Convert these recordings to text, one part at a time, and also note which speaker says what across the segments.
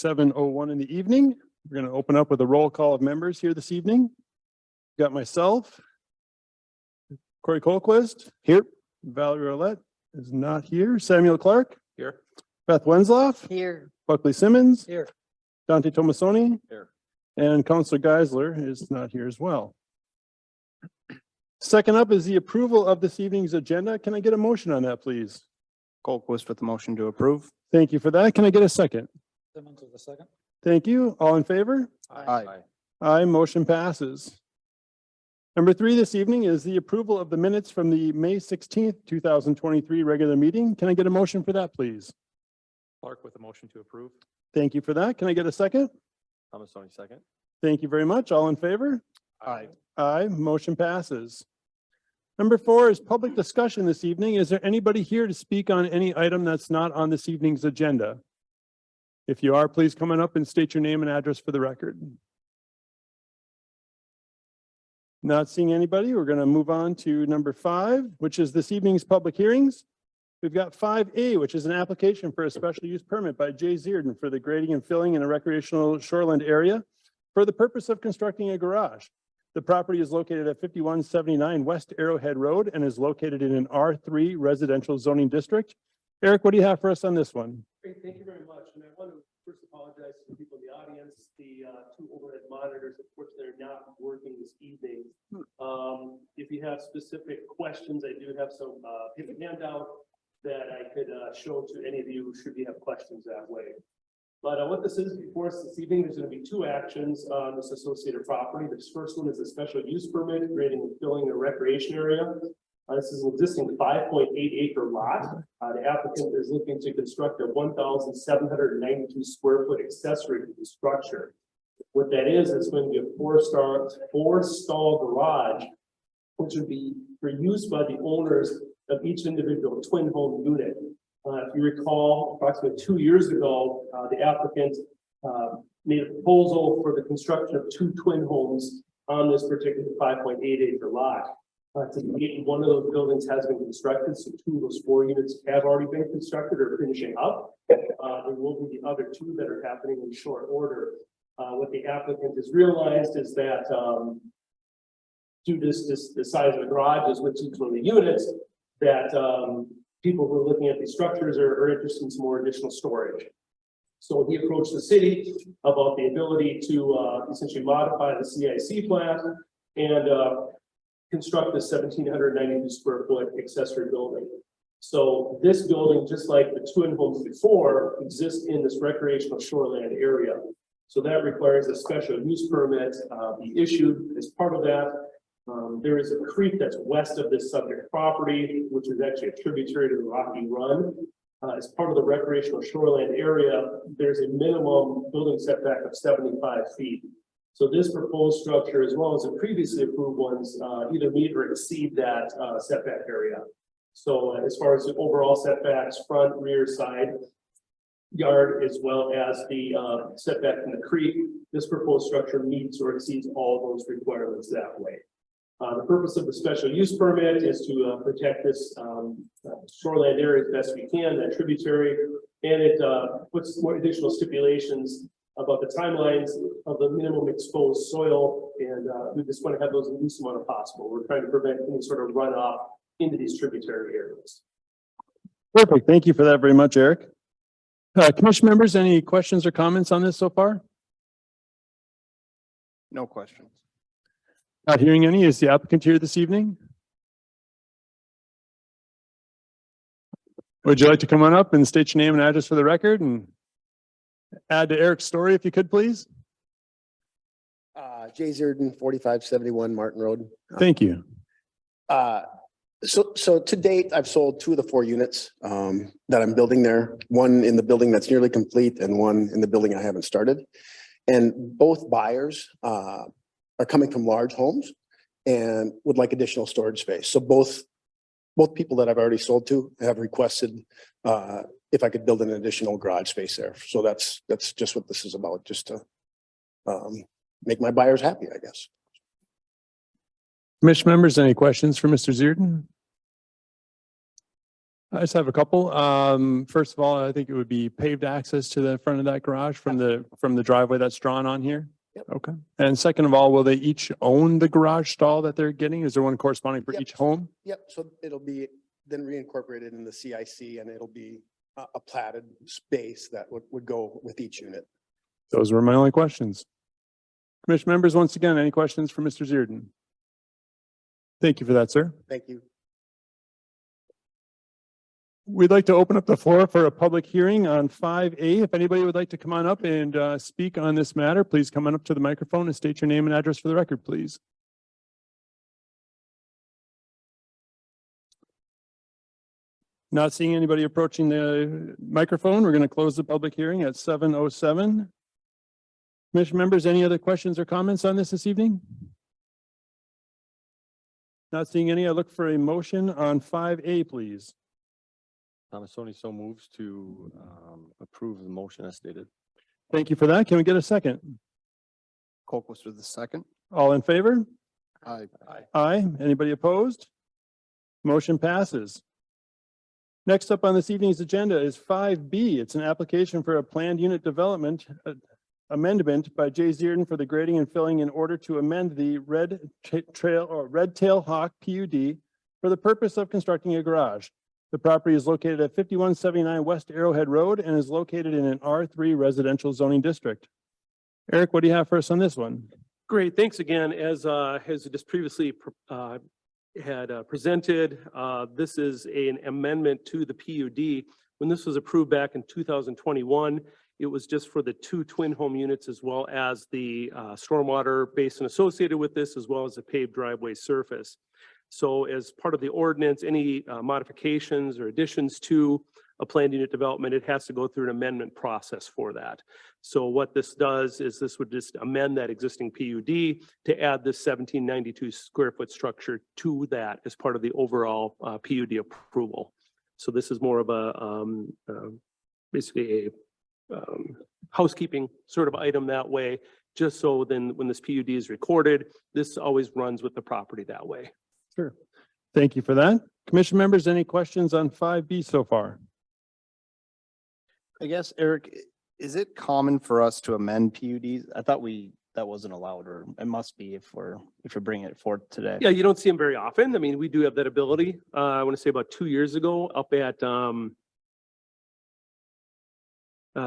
Speaker 1: 7:01 in the evening. We're going to open up with a roll call of members here this evening. Got myself, Corey Colquist here. Valerie Roulette is not here. Samuel Clark
Speaker 2: Here.
Speaker 1: Beth Wensloff
Speaker 3: Here.
Speaker 1: Buckley Simmons
Speaker 2: Here.
Speaker 1: Dante Tomasoni
Speaker 2: Here.
Speaker 1: and Councilor Geisler is not here as well. Second up is the approval of this evening's agenda. Can I get a motion on that, please?
Speaker 2: Colquist with the motion to approve.
Speaker 1: Thank you for that. Can I get a second?
Speaker 2: Simmons with a second.
Speaker 1: Thank you. All in favor?
Speaker 2: Aye.
Speaker 1: Aye, motion passes. Number 3 this evening is the approval of the minutes from the May 16th, 2023 regular meeting. Can I get a motion for that, please?
Speaker 2: Clark with the motion to approve.
Speaker 1: Thank you for that. Can I get a second?
Speaker 2: Tomasoni second.
Speaker 1: Thank you very much. All in favor?
Speaker 2: Aye.
Speaker 1: Aye, motion passes. Number 4 is public discussion this evening. Is there anybody here to speak on any item that's not on this evening's agenda? If you are, please come on up and state your name and address for the record. Not seeing anybody, we're going to move on to number 5, which is this evening's public hearings. We've got 5A, which is an application for a special use permit by Jay Zierden for the grading and filling in a recreational shoreland area for the purpose of constructing a garage. The property is located at 5179 West Arrowhead Road and is located in an R3 residential zoning district. Eric, what do you have for us on this one?
Speaker 4: Great, thank you very much. And I want to first apologize to the people in the audience. The two overhead monitors, unfortunately, are not working this evening. If you have specific questions, I do have some paper handout that I could show to any of you should you have questions that way. But what this is before us this evening, there's going to be 2 actions on this associated property. This first one is a special use permit, creating and filling a recreation area. This is an existing 5.8 acre lot. The applicant is looking to construct a 1,792 square foot accessory to the structure. What that is, it's going to be a 4-stall garage, which would be for use by the owners of each individual twin home unit. If you recall, approximately 2 years ago, the applicant made a proposal for the construction of 2 twin homes on this particular 5.8 acre lot. To date, one of those buildings has been constructed, so 2 of those 4 units have already been constructed or finishing up. There will be the other 2 that are happening in short order. What the applicant has realized is that due to the size of the garages with each one of the units, that people who are looking at these structures are interested in some more additional storage. So he approached the city about the ability to essentially modify the CIC plan and construct this 1,792 square foot accessory building. So this building, just like the twin homes before, exists in this recreational shoreland area. So that requires a special use permit be issued as part of that. There is a creek that's west of this subject property, which is actually a tributary to the Rocky Run. As part of the recreational shoreland area, there's a minimum building setback of 75 feet. So this proposed structure, as well as the previously approved ones, either meet or exceed that setback area. So as far as the overall setbacks, front, rear, side, yard, as well as the setback from the creek, this proposed structure meets or exceeds all those requirements that way. The purpose of the special use permit is to protect this shoreland area as best we can, that tributary, and it puts more additional stipulations about the timelines of the minimum exposed soil, and we just want to have those in the least amount of possible. We're trying to prevent any sort of runoff into these tributary areas.
Speaker 1: Perfect. Thank you for that very much, Eric. Commission members, any questions or comments on this so far?
Speaker 2: No questions.
Speaker 1: Not hearing any. Is the applicant here this evening? Would you like to come on up and state your name and address for the record and add to Eric's story if you could, please?
Speaker 5: Jay Zierden, 4571 Martin Road.
Speaker 1: Thank you.
Speaker 5: So to date, I've sold 2 of the 4 units that I'm building there. One in the building that's nearly complete and one in the building I haven't started. And both buyers are coming from large homes and would like additional storage space. So both people that I've already sold to have requested if I could build an additional garage space there. So that's just what this is about, just to make my buyers happy, I guess.
Speaker 1: Commission members, any questions for Mr. Zierden? I just have a couple. First of all, I think it would be paved access to the front of that garage from the driveway that's drawn on here.
Speaker 5: Yep.
Speaker 1: Okay. And second of all, will they each own the garage stall that they're getting? Is there one corresponding for
Speaker 5: Yep.
Speaker 1: each home?
Speaker 5: Yep, so it'll be then reincorporated in the CIC and it'll be a platted space that would go with each unit.
Speaker 1: Those were my only questions. Commission members, once again, any questions for Mr. Zierden? Thank you for that, sir.
Speaker 5: Thank you.
Speaker 1: We'd like to open up the floor for a public hearing on 5A. If anybody would like to come on up and speak on this matter, please come on up to the microphone and state your name and address for the record, please. Not seeing anybody approaching the microphone, we're going to close the public hearing at 7:07. Commission members, any other questions or comments on this evening? Not seeing any. I look for a motion on 5A, please.
Speaker 2: Thomasoni so moves to approve the motion as stated.
Speaker 1: Thank you for that. Can we get a second?
Speaker 3: Colquist with the second.
Speaker 1: All in favor?
Speaker 3: Aye.
Speaker 1: Aye. Anybody opposed? Motion passes. Next up on this evening's agenda is 5B. It's an application for a planned unit development amendment by Jay Zierden for the grading and filling in order to amend the Red Tail Hawk PUD for the purpose of constructing a garage. The property is located at 5179 West Arrowhead Road and is located in an R3 residential zoning district. Eric, what do you have for us on this one?
Speaker 4: Great, thanks again. As just previously presented, this is an amendment to the PUD. When this was approved back in 2021, it was just for the 2 twin home units as well as the stormwater basin associated with this, as well as the paved driveway surface. So as part of the ordinance, any modifications or additions to a planned unit development, it has to go through an amendment process for that. So what this does is this would just amend that existing PUD to add this 1792 square foot structure to that as part of the overall PUD approval. So this is more of a basically a housekeeping sort of item that way, just so then when this PUD is recorded, this always runs with the property that way.
Speaker 1: Sure. Thank you for that. Commission members, any questions on 5B so far?
Speaker 3: I guess, Eric, is it common for us to amend PUDs? I thought that wasn't allowed, or it must be if you're bringing it forth today.
Speaker 4: Yeah, you don't see them very often. I mean, we do have that ability. I want to say about 2 years ago up at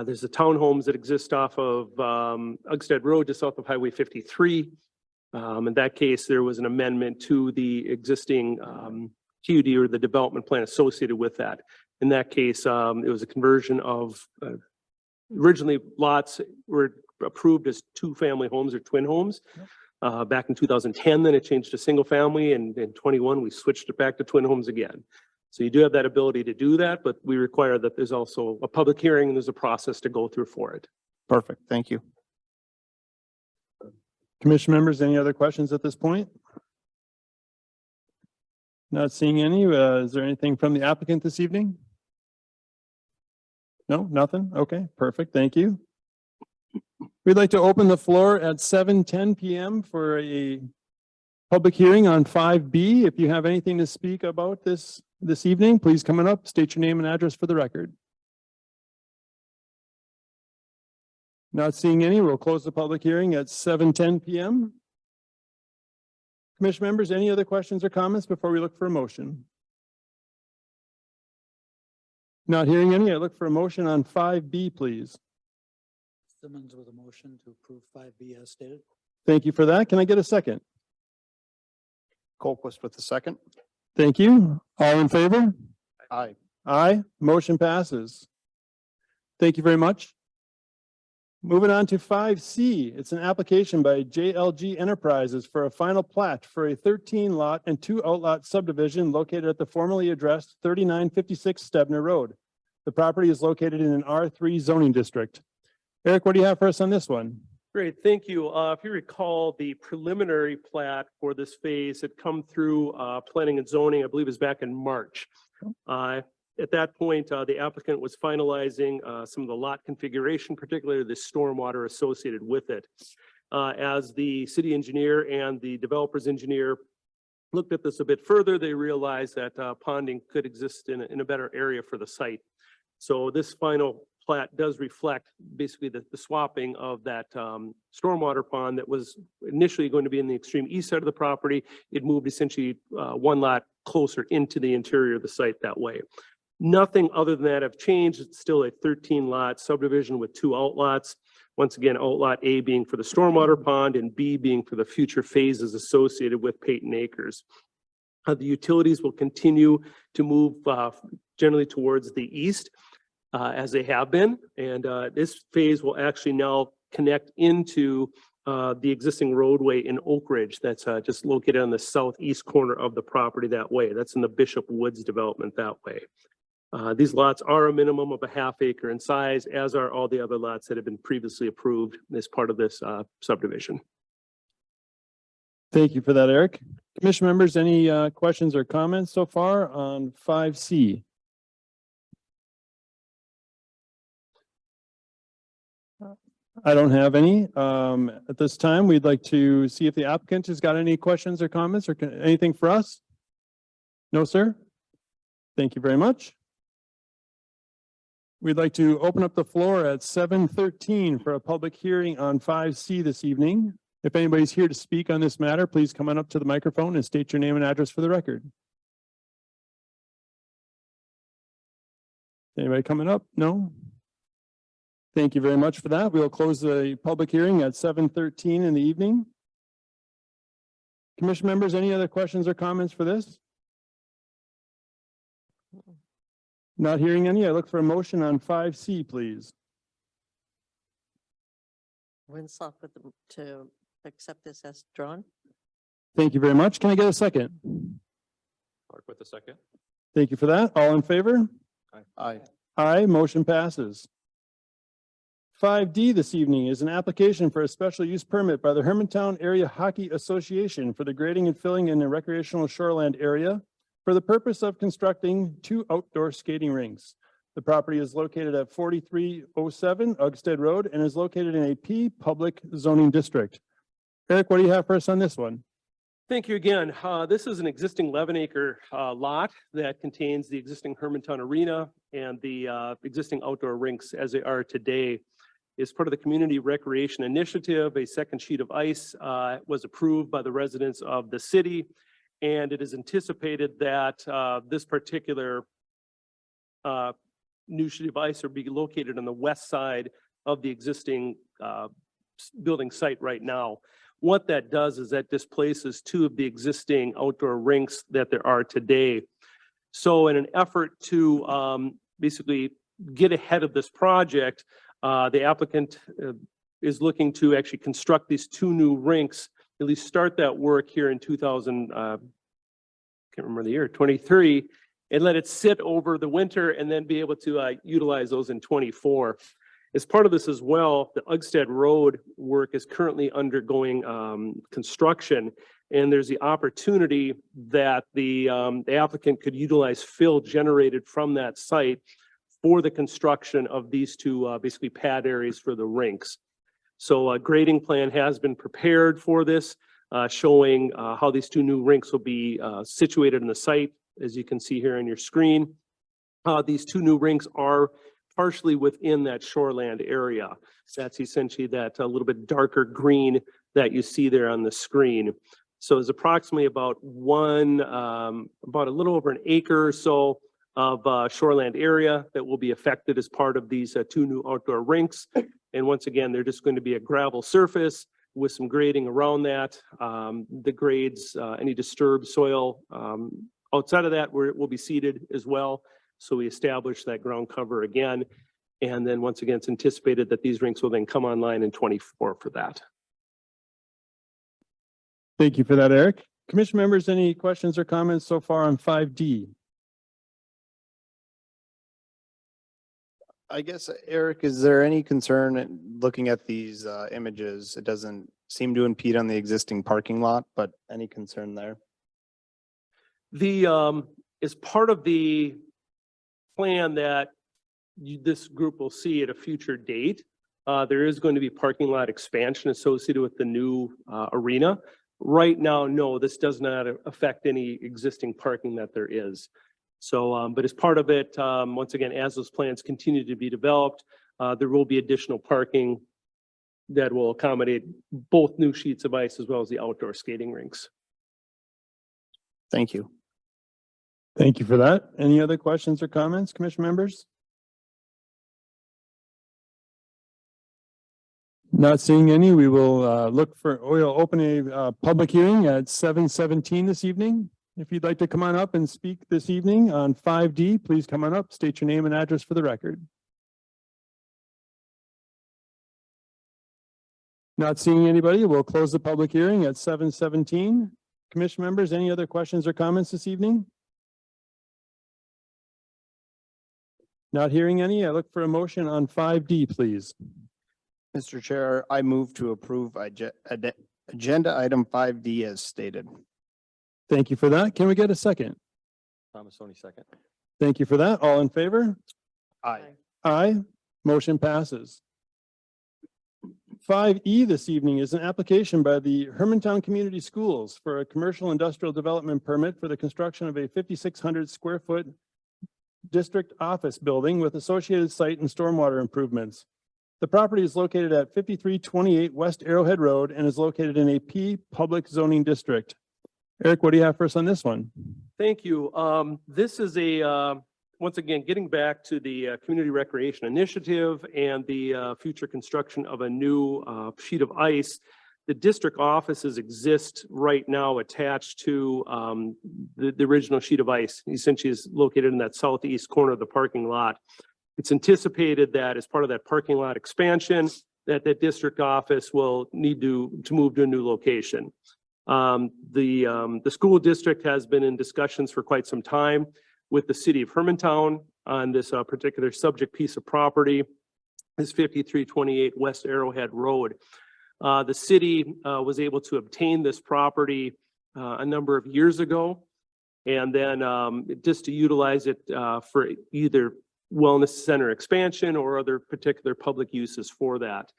Speaker 4: there's the townhomes that exist off of Uggstead Road, just south of Highway 53. In that case, there was an amendment to the existing PUD or the development plan associated with that. In that case, it was a conversion of originally lots were approved as 2-family homes or twin homes. Back in 2010, then it changed to single family, and in 21, we switched it back to twin homes again. So you do have that ability to do that, but we require that there's also a public hearing and there's a process to go through for it.
Speaker 3: Perfect. Thank you.
Speaker 1: Commission members, any other questions at this point? Not seeing any. Is there anything from the applicant this evening? No, nothing? Okay, perfect. Thank you. We'd like to open the floor at 7:10 PM for a public hearing on 5B. If you have anything to speak about this evening, please come on up, state your name and address for the record. Not seeing any, we'll close the public hearing at 7:10 PM. Commission members, any other questions or comments before we look for a motion? Not hearing any, I look for a motion on 5B, please.
Speaker 6: Simmons with a motion to approve 5B as stated.
Speaker 1: Thank you for that. Can I get a second?
Speaker 3: Colquist with the second.
Speaker 1: Thank you. All in favor?
Speaker 3: Aye.
Speaker 1: Aye. Motion passes. Thank you very much. Moving on to 5C, it's an application by JLG Enterprises for a final plat for a 13-lot and 2 outlot subdivision located at the formerly addressed 3956 Stebner Road. The property is located in an R3 zoning district. Eric, what do you have for us on this one?
Speaker 4: Great, thank you. If you recall, the preliminary plat for this phase had come through planning and zoning, I believe is back in March. At that point, the applicant was finalizing some of the lot configuration, particularly the stormwater associated with it. As the city engineer and the developer's engineer looked at this a bit further, they realized that ponding could exist in a better area for the site. So this final plat does reflect basically the swapping of that stormwater pond that was initially going to be in the extreme east side of the property. It moved essentially one lot closer into the interior of the site that way. Nothing other than that have changed. It's still a 13 lot subdivision with 2 outlots. Once again, outlot A being for the stormwater pond and B being for the future phases associated with Peyton Acres. The utilities will continue to move generally towards the east as they have been. And this phase will actually now connect into the existing roadway in Oak Ridge that's just located on the southeast corner of the property that way. That's in the Bishop Woods development that way. These lots are a minimum of a ½ acre in size, as are all the other lots that have been previously approved as part of this subdivision.
Speaker 1: Thank you for that, Eric. Commission members, any questions or comments so far on 5C? I don't have any. At this time, we'd like to see if the applicant has got any questions or comments or anything for us. No, sir? Thank you very much. We'd like to open up the floor at 7:13 for a public hearing on 5C this evening. If anybody's here to speak on this matter, please come on up to the microphone and state your name and address for the record. Anybody coming up? No? Thank you very much for that. We'll close the public hearing at 7:13 in the evening. Commission members, any other questions or comments for this? Not hearing any. I look for a motion on 5C, please.
Speaker 7: Winslow to accept this as drawn.
Speaker 1: Thank you very much. Can I get a second?
Speaker 2: Mark with a second.
Speaker 1: Thank you for that. All in favor?
Speaker 3: Aye.
Speaker 1: Aye, motion passes. 5D this evening is an application for a special use permit by the Hermantown Area Hockey Association for the grading and filling in the recreational shoreland area for the purpose of constructing 2 outdoor skating rinks. The property is located at 4307 Uggstead Road and is located in a P public zoning district. Eric, what do you have for us on this one?
Speaker 4: Thank you again. This is an existing 11-acre lot that contains the existing Hermantown Arena and the existing outdoor rinks as they are today. As part of the Community Recreation Initiative, a second sheet of ice was approved by the residents of the city. And it is anticipated that this particular new sheet of ice will be located on the west side of the existing building site right now. What that does is that displaces 2 of the existing outdoor rinks that there are today. So in an effort to basically get ahead of this project, the applicant is looking to actually construct these 2 new rinks, at least start that work here in 23, and let it sit over the winter and then be able to utilize those in 24. As part of this as well, the Uggstead Road work is currently undergoing construction, and there's the opportunity that the applicant could utilize fill generated from that site for the construction of these 2 basically pad areas for the rinks. So a grading plan has been prepared for this, showing how these 2 new rinks will be situated in the site, as you can see here on your screen. These 2 new rinks are partially within that shoreland area. That's essentially that a little bit darker green that you see there on the screen. So it's approximately about a little over an acre or so of shoreland area that will be affected as part of these 2 new outdoor rinks. And once again, they're just going to be a gravel surface with some grading around that. The grades, any disturbed soil outside of that will be seeded as well. So we establish that ground cover again. And then once again, it's anticipated that these rinks will then come online in 24 for that.
Speaker 1: Thank you for that, Eric. Commission members, any questions or comments so far on 5D?
Speaker 3: I guess, Eric, is there any concern looking at these images? It doesn't seem to impede on the existing parking lot, but any concern there?
Speaker 4: As part of the plan that this group will see at a future date, there is going to be parking lot expansion associated with the new arena. Right now, no, this does not affect any existing parking that there is. So, but as part of it, once again, as those plans continue to be developed, there will be additional parking that will accommodate both new sheets of ice as well as the outdoor skating rinks.
Speaker 3: Thank you.
Speaker 1: Thank you for that. Any other questions or comments, commission members? Not seeing any, we will we'll open a public hearing at 7:17 this evening. If you'd like to come on up and speak this evening on 5D, please come on up, state your name and address for the record. Not seeing anybody, we'll close the public hearing at 7:17. Commission members, any other questions or comments this evening? Not hearing any, I look for a motion on 5D, please.
Speaker 3: Mr. Chair, I move to approve agenda item 5D as stated.
Speaker 1: Thank you for that. Can we get a second?
Speaker 2: Thomasoni, second.
Speaker 1: Thank you for that. All in favor?
Speaker 3: Aye.
Speaker 1: Aye. Motion passes. 5E this evening is an application by the Hermantown Community Schools for a commercial industrial development permit for the construction of a 5,600 square foot district office building with associated site and stormwater improvements. The property is located at 5328 West Arrowhead Road and is located in a P public zoning district. Eric, what do you have for us on this one?
Speaker 4: Thank you. This is once again, getting back to the Community Recreation Initiative and the future construction of a new sheet of ice. The district offices exist right now attached to the original sheet of ice. Essentially is located in that southeast corner of the parking lot. It's anticipated that as part of that parking lot expansion, that the district office will need to move to a new location. The school district has been in discussions for quite some time with the city of Hermantown on this particular subject piece of property, is 5328 West Arrowhead Road. The city was able to obtain this property a number of years ago, and then just to utilize it for either wellness center expansion or other particular public uses for that.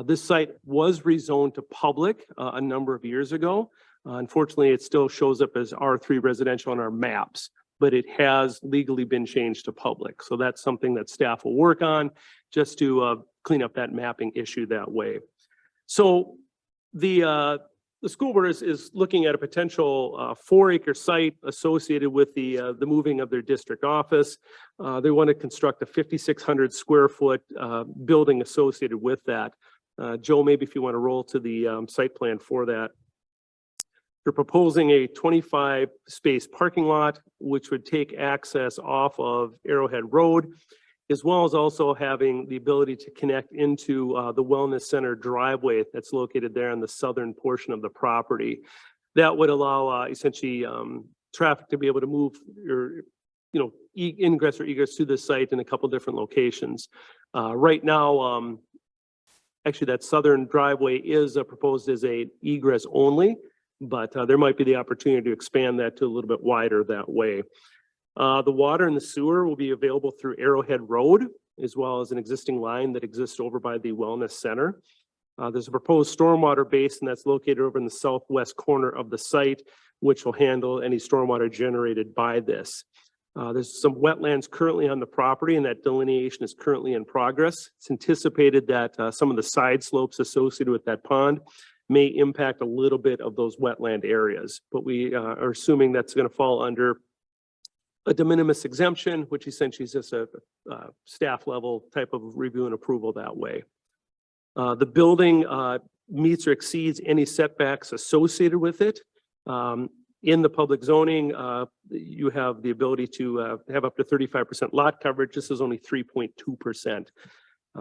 Speaker 4: This site was rezoned to public a number of years ago. Unfortunately, it still shows up as R3 residential on our maps, but it has legally been changed to public. So that's something that staff will work on just to clean up that mapping issue that way. So the school board is looking at a potential 4-acre site associated with the moving of their district office. They want to construct a 5,600 square foot building associated with that. Joe, maybe if you want to roll to the site plan for that. They're proposing a 25 space parking lot, which would take access off of Arrowhead Road, as well as also having the ability to connect into the Wellness Center driveway that's located there in the southern portion of the property. That would allow essentially traffic to be able to move or, ingress or egress to the site in a couple different locations. Right now, actually that southern driveway is proposed as a egress only, but there might be the opportunity to expand that to a little bit wider that way. The water and the sewer will be available through Arrowhead Road, as well as an existing line that exists over by the Wellness Center. There's a proposed stormwater basin that's located over in the southwest corner of the site, which will handle any stormwater generated by this. There's some wetlands currently on the property, and that delineation is currently in progress. It's anticipated that some of the side slopes associated with that pond may impact a little bit of those wetland areas, but we are assuming that's going to fall under a de minimis exemption, which essentially is just a staff level type of review and approval that way. The building meets or exceeds any setbacks associated with it. In the public zoning, you have the ability to have up to 35% lot coverage. This is only 3.2%.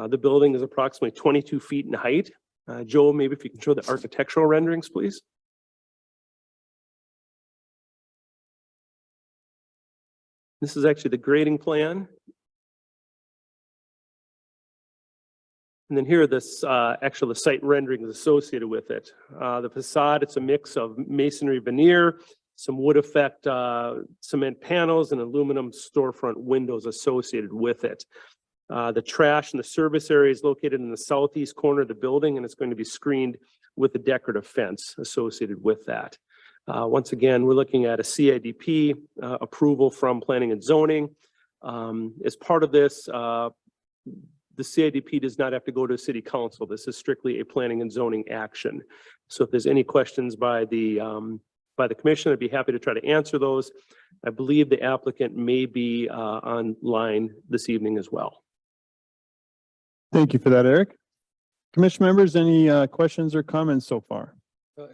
Speaker 4: The building is approximately 22 feet in height. Joel, maybe if you can show the architectural renderings, please. This is actually the grading plan. And then here are this actually the site renderings associated with it. The facade, it's a mix of masonry veneer, some wood effect cement panels, and aluminum storefront windows associated with it. The trash and the service area is located in the southeast corner of the building, and it's going to be screened with a decorative fence associated with that. Once again, we're looking at a CIDP approval from Planning and Zoning. As part of this, the CIDP does not have to go to City Council. This is strictly a Planning and Zoning action. So if there's any questions by the commission, I'd be happy to try to answer those. I believe the applicant may be online this evening as well.
Speaker 1: Thank you for that, Eric. Commission members, any questions or comments so far?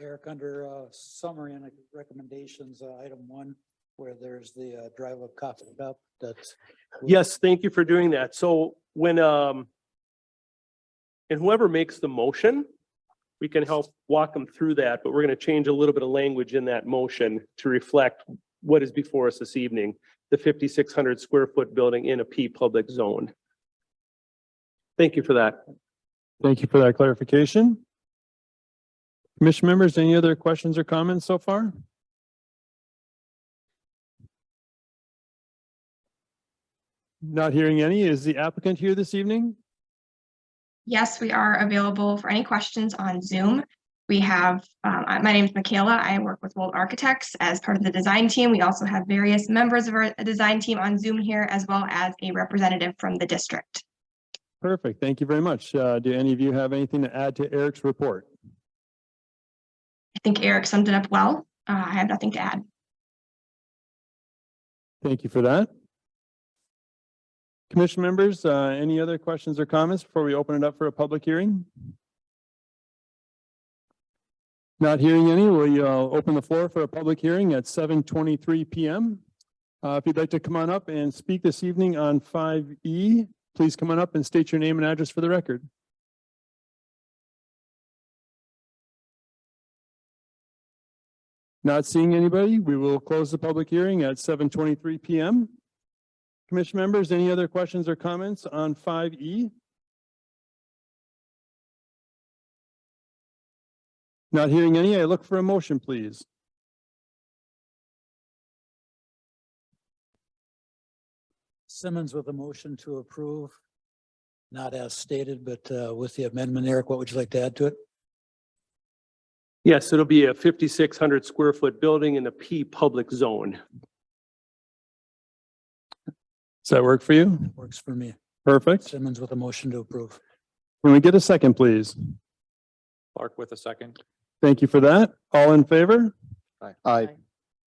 Speaker 6: Eric, under summary and recommendations, item 1, where there's the drive-up coffee cup, that's.
Speaker 4: Yes, thank you for doing that. So when, and whoever makes the motion, we can help walk them through that, but we're going to change a little bit of language in that motion to reflect what is before us this evening, the 5,600 square foot building in a P public zone. Thank you for that.
Speaker 1: Thank you for that clarification. Commission members, any other questions or comments so far? Not hearing any. Is the applicant here this evening?
Speaker 8: Yes, we are available for any questions on Zoom. We have, my name is Michaela. I work with Wold Architects as part of the design team. We also have various members of our design team on Zoom here, as well as a representative from the district.
Speaker 1: Perfect. Thank you very much. Do any of you have anything to add to Eric's report?
Speaker 8: I think Eric summed it up well. I have nothing to add.
Speaker 1: Thank you for that. Commission members, any other questions or comments before we open it up for a public hearing? Not hearing any, we'll open the floor for a public hearing at 7:23 p.m. If you'd like to come on up and speak this evening on 5E, please come on up and state your name and address for the record. Not seeing anybody, we will close the public hearing at 7:23 p.m. Commission members, any other questions or comments on 5E? Not hearing any, I look for a motion, please.
Speaker 6: Simmons with a motion to approve, not as stated, but with the amendment. Eric, what would you like to add to it?
Speaker 4: Yes, it'll be a 5,600 square foot building in a P public zone.
Speaker 1: Does that work for you?
Speaker 6: Works for me.
Speaker 1: Perfect.
Speaker 6: Simmons with a motion to approve.
Speaker 1: Can we get a second, please?
Speaker 2: Clark with a second.
Speaker 1: Thank you for that. All in favor?
Speaker 3: Aye.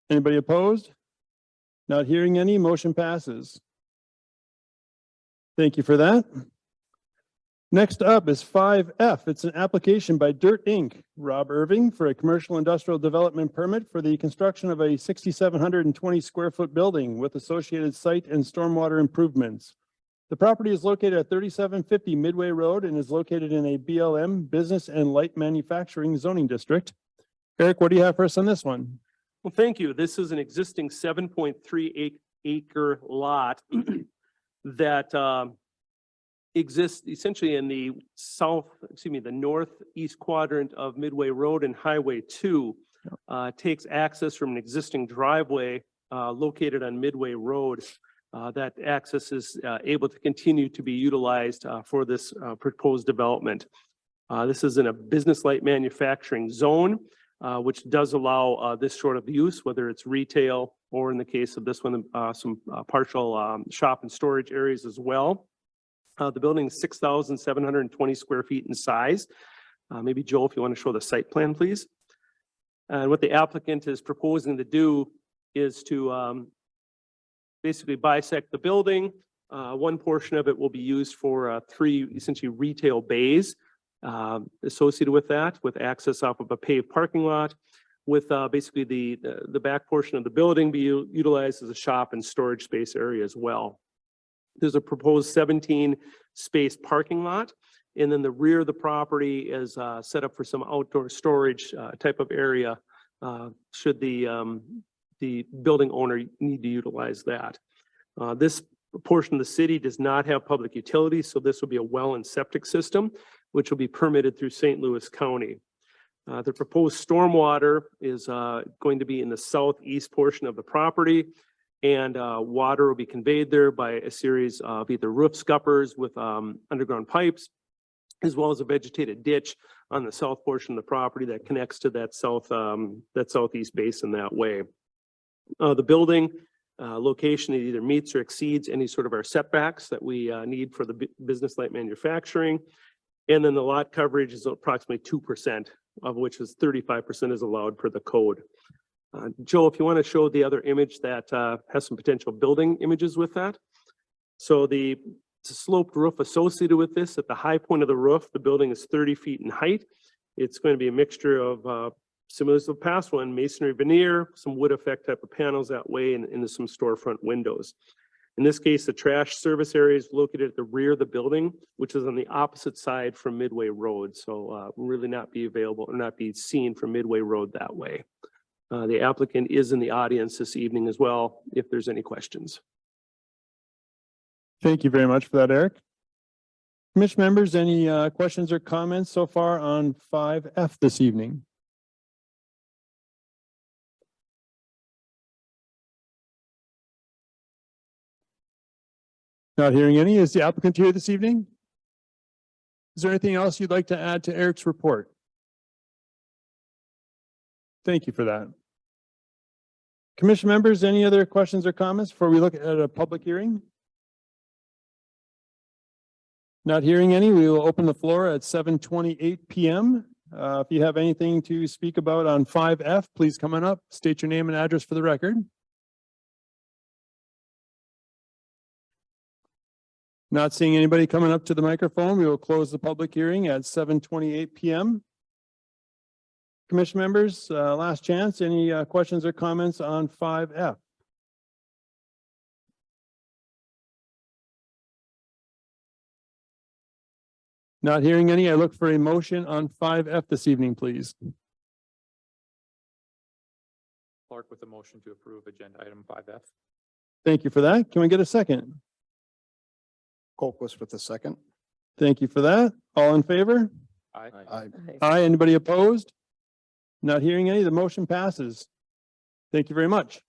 Speaker 1: Anybody opposed? Not hearing any, motion passes. Thank you for that. Next up is 5F. It's an application by Dirt Inc., Rob Irving, for a commercial industrial development permit for the construction of a 6,720 square foot building with associated site and stormwater improvements. The property is located at 3750 Midway Road and is located in a BLM, Business and Light Manufacturing zoning district. Eric, what do you have for us on this one?
Speaker 4: Well, thank you. This is an existing 7.3 acre lot that exists essentially in the the northeast quadrant of Midway Road and Highway 2. Takes access from an existing driveway located on Midway Road. That access is able to continue to be utilized for this proposed development. This is in a business light manufacturing zone, which does allow this sort of use, whether it's retail or in the case of this one, some partial shop and storage areas as well. The building is 6,720 square feet in size. Maybe Joel, if you want to show the site plan, please. And what the applicant is proposing to do is to basically bisect the building. One portion of it will be used for 3 essentially retail bays associated with that, with access off of a paved parking lot, with basically the back portion of the building be utilized as a shop and storage space area as well. There's a proposed 17 space parking lot, and then the rear of the property is set up for some outdoor storage type of area should the building owner need to utilize that. This portion of the city does not have public utilities, so this will be a well and septic system, which will be permitted through St. Louis County. The proposed stormwater is going to be in the southeast portion of the property, and water will be conveyed there by a series of either roof scuppers with underground pipes, as well as a vegetated ditch on the south portion of the property that connects to that southeast basin that way. The building location, it either meets or exceeds any sort of our setbacks that we need for the business light manufacturing. And then the lot coverage is approximately 2%, of which is 35% is allowed per the code. Joe, if you want to show the other image that has some potential building images with that. So the sloped roof associated with this, at the high point of the roof, the building is 30 feet in height. It's going to be a mixture of similar to the past one, masonry veneer, some wood effect type of panels that way, and into some storefront windows. In this case, the trash service area is located at the rear of the building, which is on the opposite side from Midway Road. So will really not be available or not be seen from Midway Road that way. The applicant is in the audience this evening as well, if there's any questions.
Speaker 1: Thank you very much for that, Eric. Commission members, any questions or comments so far on 5F this evening? Not hearing any. Is the applicant here this evening? Is there anything else you'd like to add to Eric's report? Thank you for that. Commission members, any other questions or comments before we look at a public hearing? Not hearing any, we will open the floor at 7:28 p.m. If you have anything to speak about on 5F, please come on up, state your name and address for the record. Not seeing anybody coming up to the microphone, we will close the public hearing at 7:28 p.m. Commission members, last chance, any questions or comments on 5F? Not hearing any, I look for a motion on 5F this evening, please.
Speaker 9: Clark with a motion to approve agenda item 5F.
Speaker 1: Thank you for that. Can we get a second?
Speaker 3: Colquist with the second.
Speaker 1: Thank you for that. All in favor?
Speaker 9: Aye.
Speaker 3: Aye.
Speaker 1: Aye. Anybody opposed? Not hearing any, the motion passes. Thank you very much.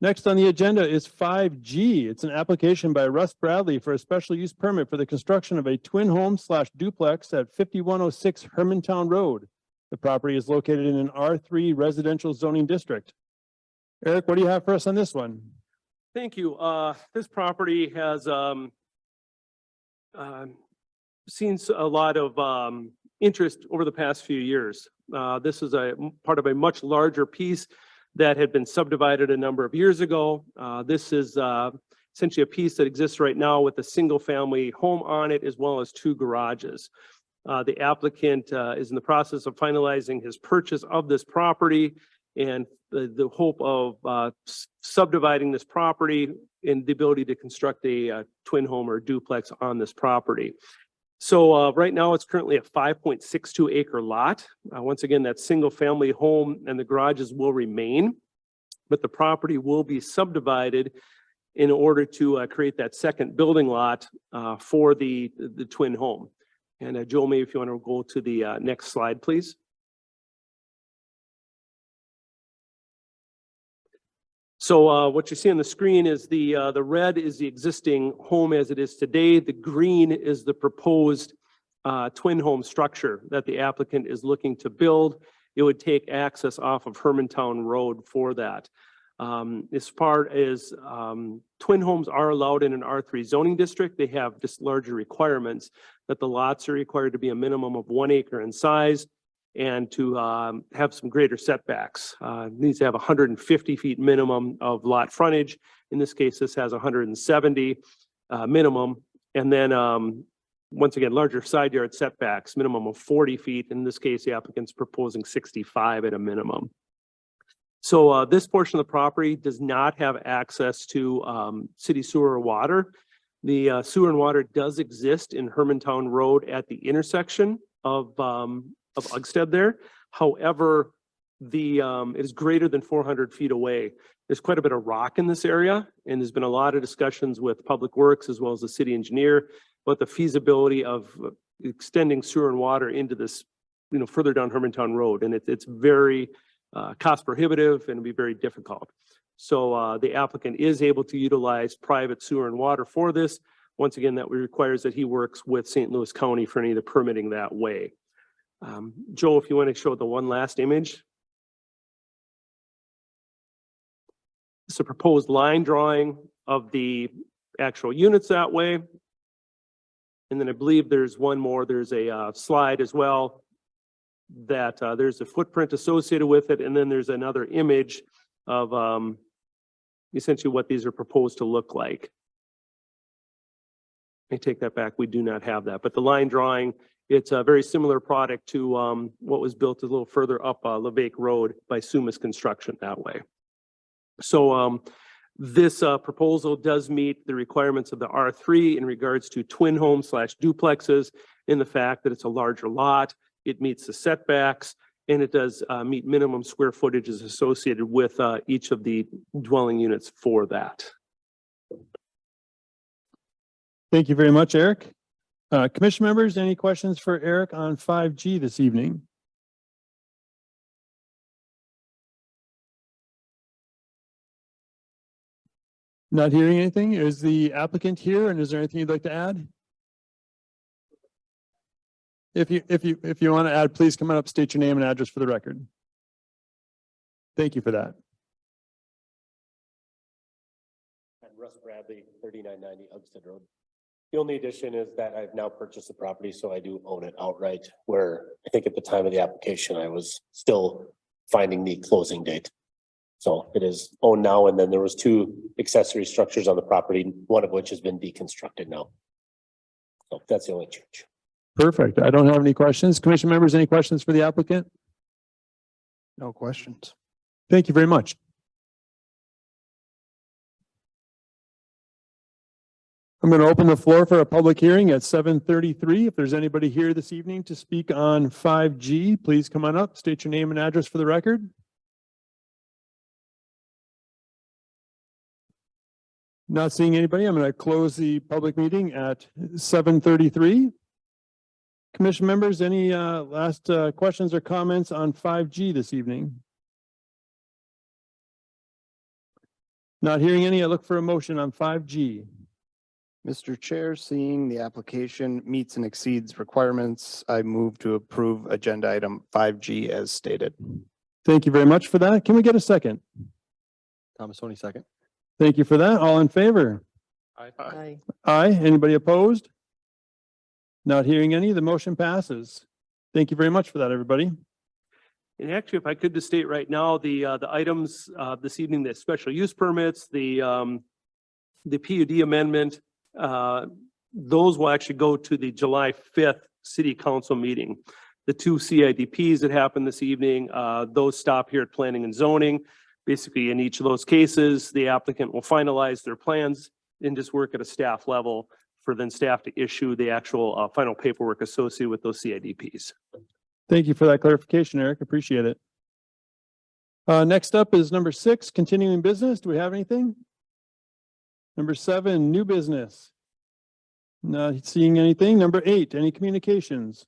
Speaker 1: Next on the agenda is 5G. It's an application by Russ Bradley for a special use permit for the construction of a twin home / duplex at 5106 Hermantown Road. The property is located in an R3 residential zoning district. Eric, what do you have for us on this one?
Speaker 4: Thank you. This property has seen a lot of interest over the past few years. This is a part of a much larger piece that had been subdivided a number of years ago. This is essentially a piece that exists right now with a single family home on it, as well as 2 garages. The applicant is in the process of finalizing his purchase of this property, and the hope of subdividing this property and the ability to construct a twin home or duplex on this property. So right now it's currently a 5.62 acre lot. Once again, that single family home and the garages will remain, but the property will be subdivided in order to create that second building lot for the twin home. And Joel, maybe if you want to go to the next slide, please. So what you see on the screen is the red is the existing home as it is today. The green is the proposed twin home structure that the applicant is looking to build. It would take access off of Hermantown Road for that. As far as twin homes are allowed in an R3 zoning district, they have just larger requirements that the lots are required to be a minimum of 1 acre in size, and to have some greater setbacks. Needs to have 150 feet minimum of lot frontage. In this case, this has 170 minimum. And then once again, larger side yard setbacks, minimum of 40 feet. In this case, the applicant's proposing 65 at a minimum. So this portion of the property does not have access to city sewer or water. The sewer and water does exist in Hermantown Road at the intersection of Uggstead there. However, it is greater than 400 feet away. There's quite a bit of rock in this area, and there's been a lot of discussions with Public Works as well as the city engineer about the feasibility of extending sewer and water into this, further down Hermantown Road. And it's very cost prohibitive and it'd be very difficult. So the applicant is able to utilize private sewer and water for this. Once again, that requires that he works with St. Louis County for any of the permitting that way. Joe, if you want to show the one last image. It's a proposed line drawing of the actual units that way. And then I believe there's one more, there's a slide as well that there's a footprint associated with it. And then there's another image of essentially what these are proposed to look like. I take that back. We do not have that, but the line drawing, it's a very similar product to what was built a little further up Levake Road by Sumas Construction that way. So this proposal does meet the requirements of the R3 in regards to twin home / duplexes, in the fact that it's a larger lot, it meets the setbacks, and it does meet minimum square footages associated with each of the dwelling units for that.
Speaker 1: Thank you very much, Eric. Commission members, any questions for Eric on 5G this evening? Not hearing anything. Is the applicant here, and is there anything you'd like to add? If you want to add, please come on up, state your name and address for the record. Thank you for that.
Speaker 10: I'm Russ Bradley, 3990 Ugsted Road. The only addition is that I've now purchased the property, so I do own it outright, where I think at the time of the application, I was still finding the closing date. So it is owned now, and then there was 2 accessory structures on the property, one of which has been deconstructed now. So that's the only change.
Speaker 1: Perfect. I don't have any questions. Commission members, any questions for the applicant?
Speaker 3: No questions.
Speaker 1: Thank you very much. I'm going to open the floor for a public hearing at 7:33. If there's anybody here this evening to speak on 5G, please come on up, state your name and address for the record. Not seeing anybody, I'm going to close the public meeting at 7:33. Commission members, any last questions or comments on 5G this evening? Not hearing any, I look for a motion on 5G.
Speaker 3: Mr. Chair, seeing the application meets and exceeds requirements, I move to approve agenda item 5G as stated.
Speaker 1: Thank you very much for that. Can we get a second?
Speaker 2: Thomasoni, second.
Speaker 1: Thank you for that. All in favor?
Speaker 7: Aye.
Speaker 1: Aye. Anybody opposed? Not hearing any, the motion passes. Thank you very much for that, everybody.
Speaker 4: And actually, if I could just state right now, the items this evening, the special use permits, the PUD amendment, those will actually go to the July 5th city council meeting. The 2 CIDPs that happened this evening, those stop here at planning and zoning. Basically, in each of those cases, the applicant will finalize their plans and just work at a staff level for then staff to issue the actual final paperwork associated with those CIDPs.
Speaker 1: Thank you for that clarification, Eric. Appreciate it. Next up is number 6, continuing business. Do we have anything? Number 7, new business. Not seeing anything. Number 8, any communications?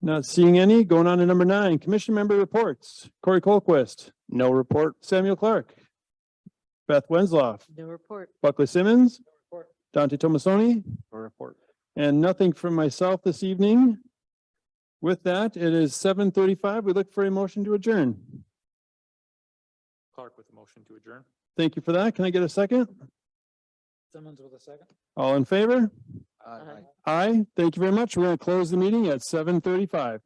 Speaker 1: Not seeing any. Going on to number 9, commission member reports. Corey Colquist,
Speaker 3: No report.
Speaker 1: Samuel Clark, Beth Wensloff,
Speaker 7: No report.
Speaker 1: Buckley Simmons, Dante Tomasoni,
Speaker 3: No report.
Speaker 1: and nothing from myself this evening. With that, it is 7:35. We look for a motion to adjourn.
Speaker 9: Clark with the motion to adjourn.
Speaker 1: Thank you for that. Can I get a second?
Speaker 6: Simmons with a second.
Speaker 1: All in favor?
Speaker 7: Aye.
Speaker 1: Aye. Thank you very much. We're going to close the meeting at 7:35.